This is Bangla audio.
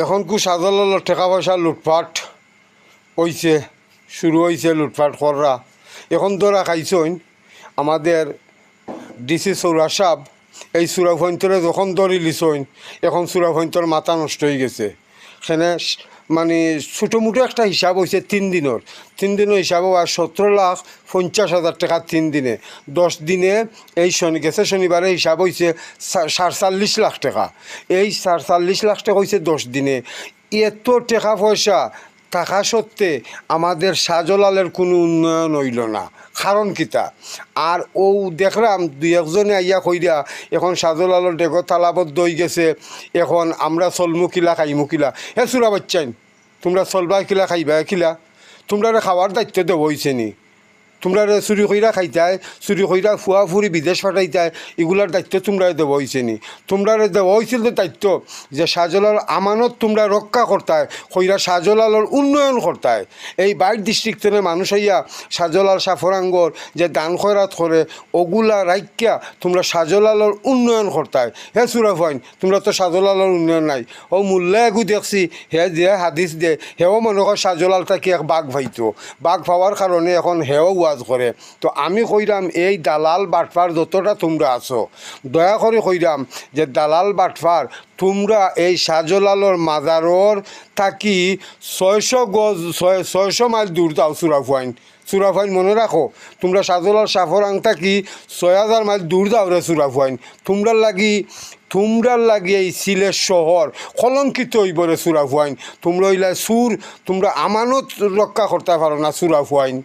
এখন কু সাজালাল টাকা পয়সা লুটপাট হইছে, শুরু হয়েছে লুটপাট করা। এখন ধরা খাইছইন আমাদের ডিসি সৌরা সাহেব এই সুরাফন্তরে যখন ধরি লিছইন, এখন সুরাফন্তর মাথা নষ্ট হয়ে গেছে। সেখানে মানে ছোটোমোটো একটা হিসাব হয়েছে 3 দিনের 3 দিনের হিসাবও আর 17,50,000 টাকা 3 দিনে। 10 দিনে এই গেছে শনিবারে হিসাব হয়েছে 47 লাখ টাকা। এই 47 লাখ টাকা হয়েছে 10 দিনে। এত টাকা পয়সা থাকা সত্ত্বে আমাদের শাহজালালের কোনো উন্নয়ন হইল না। কারণ কিতা? আর ও দেখলাম 2-1জনে আইয়া কইরা এখন শাহজালালের ডেগো তালাবদ্ধ হয়ে গেছে। এখন আমরা চলমু কিলা খাইমু কিলা। হে চুরা বাচ্চাইন, তোমরা চলবা কিলা খাইবা কিলা? তোমরা খাওয়ার দায়িত্ব দেব হয়েছে নি? তোমরা চুরি কইরা খাইতায়, চুরি কইরা ফুয়া ফুরি বিদেশ পাঠাইতায়, এগুলার দায়িত্ব তোমরা দেওয়া হয়েছে নি? তোমরা দেওয়া হয়েছিল দায়িত্ব যে শাহজালাল আমানত তোমরা রক্ষা করতায়, কইরা শাহজালালের উন্নয়ন করতায়। এই 22 ডিস্ট্রিক্টের মানুষ হইয়া শাহজালাল সাফরাঙ্গর যে দান খয়রাত করে ওগুলা রাইকা তোমরা শাহজালালের উন্নয়ন করতায়। হে সুরা ফাইন, তোমরা তো শাহজালালের উন্নয়ন নাই। ও মোল্লা এগু দেখছি হে যে হাদিস দে, হেও মনে কর শাহজালালটা কি এক বাঘ ভাইতো, বাঘ পাওয়ার কারণে এখন হেও করে। তো আমি কইরাম এই দালাল বাটফার যতটা তোমরা আছো, দয়া করে কইরাম যে দালাল বাটফার তোমরা এই শাহজালালর মাজারর থাকি 600 গজ 600 মাইল দূর দাও সুরাফাইন। সুরাফাইন মনে রাখো, তোমরা শাহজালাল সাফরাং থাকি 6,000 মাইল দূর দাও রে সুরাফাইন। তোমরার লাগি এই সিলেট শহর কলঙ্কিত হইব রে সুরাফাইন। তোমরা হইলা সুর, তোমরা আমানত রক্ষা করতে পারো না সুরাফাইন।